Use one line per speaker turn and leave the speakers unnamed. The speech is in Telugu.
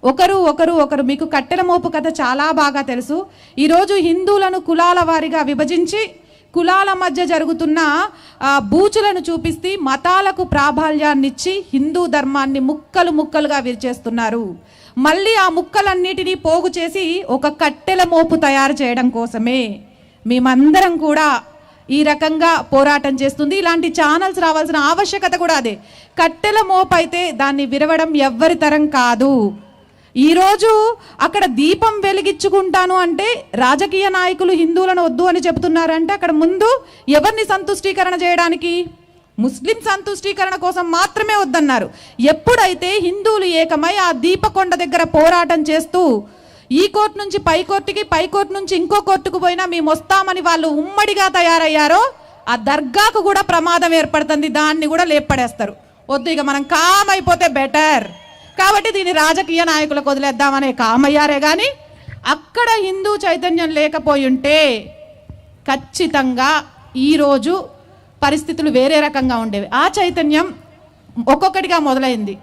ఒకరు మీకు కట్టెల మోపు కథ చాలా బాగా తెలుసు. ఈరోజు హిందువులను కులాల వారిగా విభజించి కులాల మధ్య జరుగుతున్న బూచులను చూపిస్తూ మతాలకు ప్రాబల్యాన్నిచ్చి హిందూ ధర్మాన్ని ముక్కలు ముక్కలుగా విరిచేస్తున్నారు. మళ్ళీ ఆ ముక్కలన్నిటినీ పోగు చేసి ఒక కట్టెల మోపు తయారు చేయడం కోసమే మేమందరం కూడా ఈ రకంగా పోరాటం చేస్తుంది. ఇలాంటి ఛానల్స్ రావాల్సిన ఆవశ్యకత కూడా అదే. కట్టెల మోపు అయితే దాన్ని విరవడం ఎవ్వరి తరం కాదు. ఈరోజు అక్కడ దీపం వెలిగించుకుంటాను అంటే రాజకీయ నాయకులు హిందువులను వద్దు అని చెబుతున్నారంటే అక్కడ ముందు ఎవరిని సంతుష్టీకరణ చేయడానికి? ముస్లిం సంతుష్టీకరణ కోసం మాత్రమే వద్దన్నారు. ఎప్పుడైతే హిందువులు ఏకమై ఆ దీపకొండ దగ్గర పోరాటం చేస్తూ ఈ కోర్టు నుంచి పై కోర్టుకి, పై కోర్టు నుంచి ఇంకో కోర్టుకు పోయినా మేము వస్తామని వాళ్ళు ఉమ్మడిగా తయారయ్యారో ఆ దర్గాకు కూడా ప్రమాదం ఏర్పడుతుంది. దాన్ని కూడా లేపడేస్తారు. వద్దు, ఇక మనం కామ్ అయిపోతే బెటర్ కాబట్టి దీన్ని రాజకీయ నాయకులకు వదిలేద్దామనే కామయ్యారే కానీ అక్కడ హిందూ చైతన్యం లేకపోయి ఉంటే ఖచ్చితంగా ఈరోజు పరిస్థితులు వేరే రకంగా ఉండేవి. ఆ చైతన్యం ఒక్కొక్కటిగా మొదలైంది.